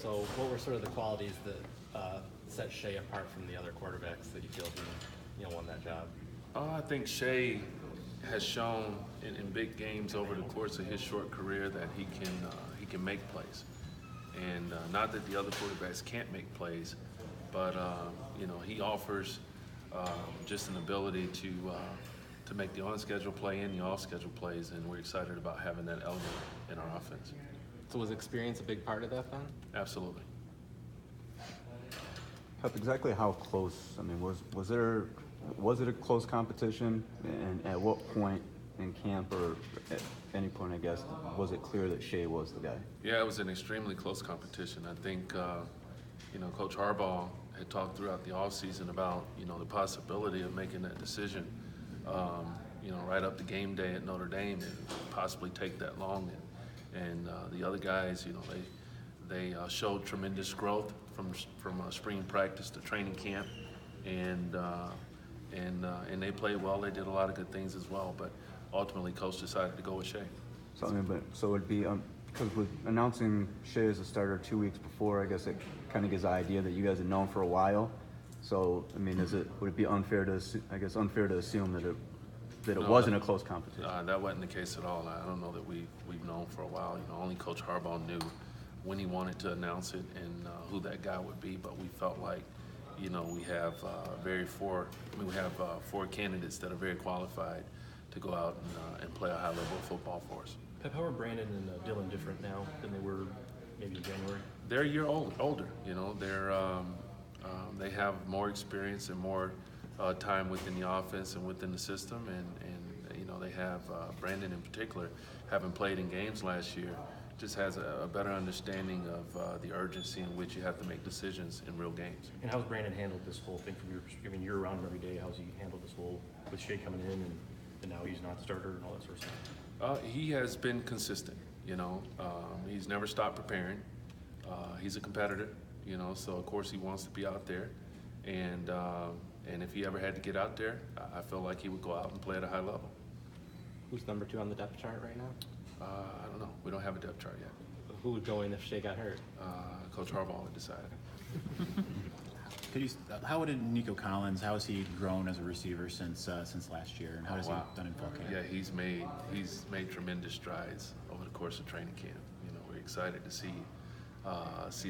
So what were sort of the qualities that set Shea apart from the other quarterbacks that you feel he won that job? I think Shea has shown in big games over the course of his short career that he can make plays, and not that the other quarterbacks can't make plays, but he offers just an ability to make the on-schedule play and the off-schedule plays, and we're excited about having that element in our offense. So was experience a big part of that then? Absolutely. Pep, exactly how close? I mean, was it a close competition, and at what point in camp or at any point, I guess, was it clear that Shea was the guy? Yeah, it was an extremely close competition. I think Coach Harbaugh had talked throughout the offseason about the possibility of making that decision, right up to game day at Notre Dame, and possibly take that long. And the other guys, they showed tremendous growth from spring practice to training camp, and they played well. They did a lot of good things as well, but ultimately, Coach decided to go with Shea. So it'd be because with announcing Shea as a starter 2 weeks before, I guess it kind of gives the idea that you guys had known for a while. So I mean, would it be unfair to assume that it wasn't a close competition? That wasn't the case at all. I don't know that we've known for a while. Only Coach Harbaugh knew when he wanted to announce it and who that guy would be. But we felt like, we have four candidates that are very qualified to go out and play a high level of football for us. Pep, how are Brandon and Dylan different now than they were maybe in January? They're a year older. They have more experience and more time within the offense and within the system, and they have Brandon in particular, having played in games last year, just has a better understanding of the urgency in which you have to make decisions in real games. And how's Brandon handled this whole thing from your perspective? I mean, you're around him every day. How's he handled this whole with Shea coming in and now he's not the starter and all that sort of stuff? He has been consistent. He's never stopped preparing. He's a competitor. So of course he wants to be out there, and if he ever had to get out there, I feel like he would go out and play at a high level. Who's number 2 on the depth chart right now? I don't know. We don't have a depth chart yet. Who would go in if Shea got hurt? Coach Harbaugh would decide. How did Nico Collins? How has he grown as a receiver since last year, and how has he done in fall camp? Yeah, he's made tremendous strides over the course of training camp. We're excited to see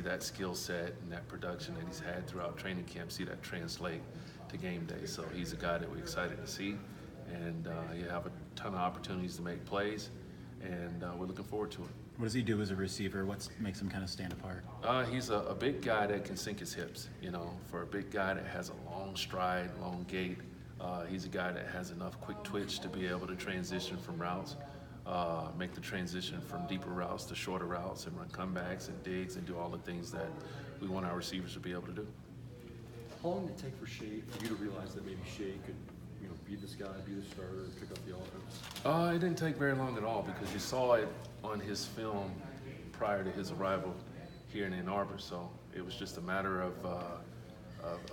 that skill set and that production that he's had throughout training camp, see that translate to game day. So he's a guy that we're excited to see, and you have a ton of opportunities to make plays, and we're looking forward to it. What does he do as a receiver? What makes him kind of stand apart? He's a big guy that can sink his hips. For a big guy that has a long stride, long gait, he's a guy that has enough quick twitch to be able to transition from routes, make the transition from deeper routes to shorter routes, and run comebacks and digs and do all the things that we want our receivers to be able to do. How long did it take for you to realize that maybe Shea could, be this guy, be the starter, pick up the offense? It didn't take very long at all, because you saw it on his film prior to his arrival here in Ann Arbor. So it was just a matter of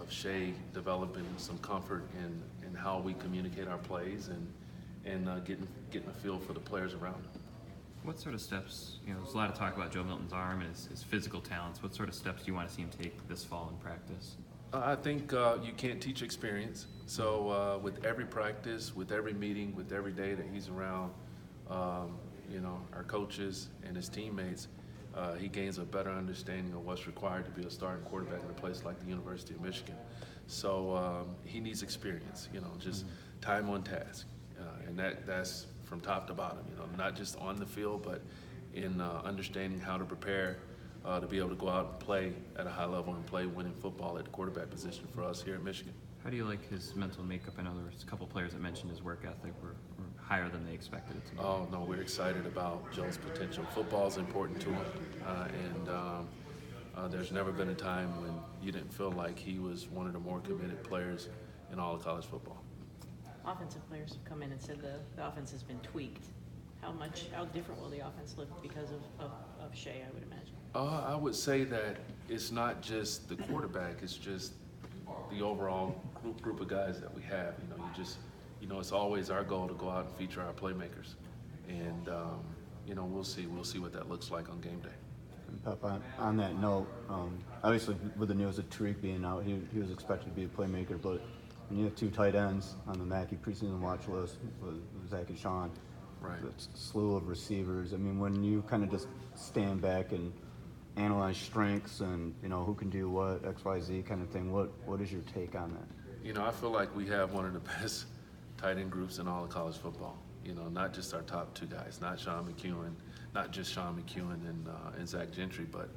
Shea developing some comfort in how we communicate our plays and getting a feel for the players around him. What sort of steps, there's a lot of talk about Joe Milton's arm and his physical talents. What sort of steps do you want to see him take this fall in practice? I think you can't teach experience. So with every practice, with every meeting, with every day that he's around, our coaches and his teammates, he gains a better understanding of what's required to be a starting quarterback at a place like the University of Michigan. So he needs experience, just time on task. And that's from top to bottom, not just on the field, but in understanding how to prepare to be able to go out and play at a high level and play winning football at the quarterback position for us here at Michigan. How do you like his mental makeup? I know there was a couple players that mentioned his work ethic were higher than they expected it to be. Oh, no, we're excited about Joe's potential. Football is important to him, and there's never been a time when you didn't feel like he was one of the more committed players in all of college football. Offensive players have come in and said the offense has been tweaked. How different will the offense look because of Shea, I would imagine? I would say that it's not just the quarterback, it's just the overall group of guys that we have. It's always our goal to go out and feature our playmakers. And, we'll see what that looks like on game day. And Pep, on that note, obviously with the news of Tariq being out, he was expected to be a playmaker, but when you have two tight ends on the Mackey preseason watch list with Zach and Sean, Right. the slew of receivers. I mean, when you kind of just stand back and analyze strengths and, you know, who can do what, X, Y, Z kind of thing, what is your take on that? You know, I feel like we have one of the best tight end groups in all of college football. You know, not just our top two guys, not just Sean McEwen and Zach Gentry, but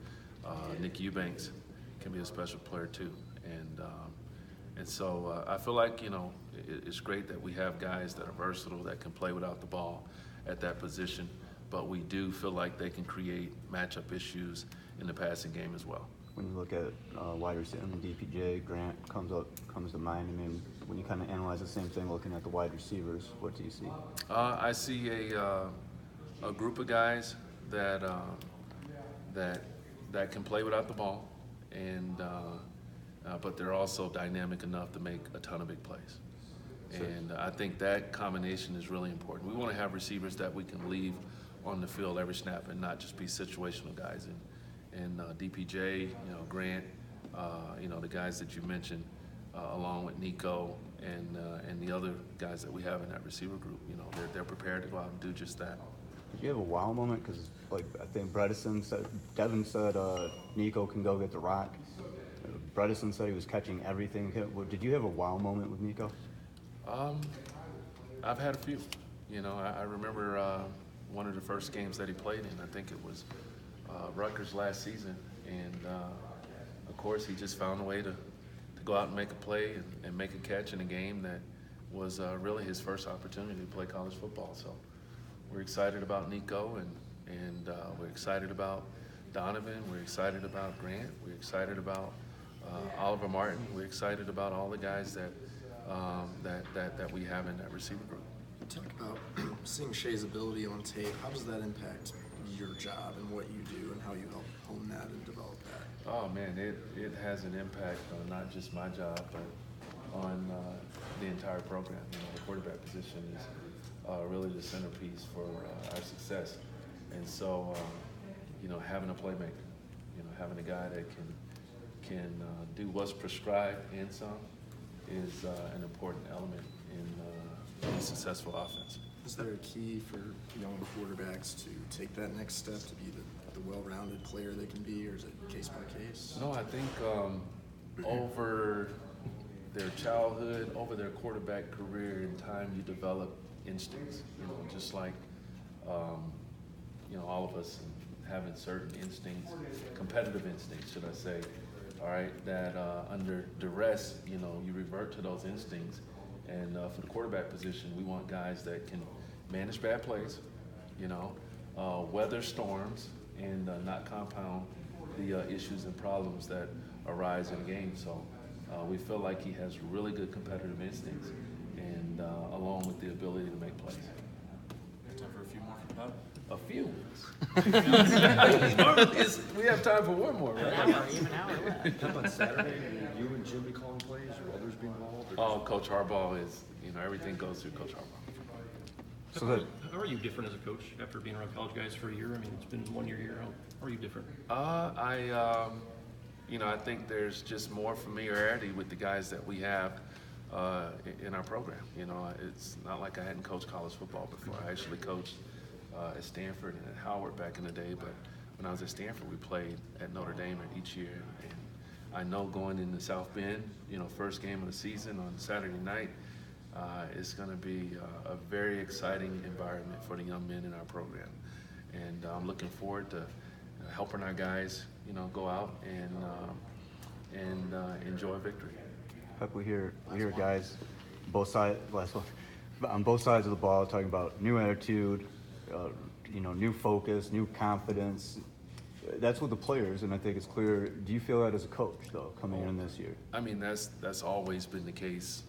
Nick Eubanks can be a special player too. And so I feel like, you know, it's great that we have guys that are versatile, that can play without the ball at that position, but we do feel like they can create matchup issues in the passing game as well. When you look at wide receiver, I mean, DPJ, Grant comes to mind. I mean, when you kind of analyze the same thing looking at the wide receivers, what do you see? I see a group of guys that can play without the ball, and but they're also dynamic enough to make a ton of big plays. And I think that combination is really important. We want to have receivers that we can leave on the field every snap and not just be situational guys. And DPJ, you know, Grant, you know, the guys that you mentioned, along with Nico and the other guys that we have in that receiver group, you know, they're prepared to go out and do just that. Did you have a wow moment? Because, like, I think Devin said Nico can go get the rock. Bredesen said he was catching everything. Did you have a wow moment with Nico? I've had a few. You know, I remember one of the first games that he played in. I think it was Rutgers last season, and of course he just found a way to go out and make a play and make a catch in a game that was really his first opportunity to play college football. So we're excited about Nico, and we're excited about Donovan. We're excited about Grant. We're excited about Oliver Martin. We're excited about all the guys that we have in that receiver group. Talk about seeing Shea's ability on tape. How does that impact your job and what you do and how you help hone that and develop that? Oh man, it has an impact on not just my job, but on the entire program. You know, the quarterback position is really the centerpiece for our success. And so, you know, having a playmaker, you know, having a guy that can do what's prescribed and some is an important element in a successful offense. Is there a key for young quarterbacks to take that next step to be the well-rounded player they can be, or is it case by case? No, I think over their childhood, over their quarterback career, in time you develop instincts. You know, just like you know, all of us having certain instincts, competitive instincts, should I say? All right, that under duress, you know, you revert to those instincts. And for the quarterback position, we want guys that can manage bad plays, you know, weather storms, and not compound the issues and problems that arise in a game. So we feel like he has really good competitive instincts, and along with the ability to make plays. Time for a few more for Pep? A few. We have time for one more, right? Even an hour left. Pep, on Saturday, you and Jim be calling plays, or others be involved? Or Oh, Coach Harbaugh is, you know, everything goes through Coach Harbaugh. So that, How are you different as a coach after being around college guys for a year? I mean, it's been 1 year here. How are you different? You know, I think there's just more familiarity with the guys that we have in our program. You know, it's not like I hadn't coached college football before. I actually coached at Stanford and at Howard back in the day, but when I was at Stanford, we played at Notre Dame each year. And I know going into South Bend, you know, first game of the season on Saturday night, it's going to be a very exciting environment for the young men in our program. And I'm looking forward to helping our guys, you know, go out and enjoy victory. Pep, we hear guys both sides, on both sides of the ball talking about new attitude, you know, new focus, new confidence. That's with the players, and I think it's clear. Do you feel that as a coach, though, coming in this year? I mean, that's always been the case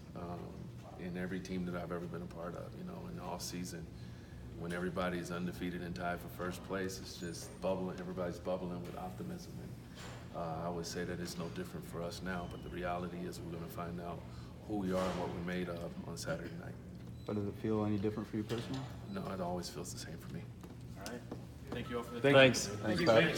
in every team that I've ever been a part of. You know, in the off season, when everybody's undefeated and tied for first place, it's just bubbling. Everybody's bubbling with optimism. And I would say that it's no different for us now. But the reality is, we're going to find out who we are and what we're made of on Saturday night. But does it feel any different for you personally? No, it always feels the same for me. All right. Thank you all for the Thanks. Thanks, Pep.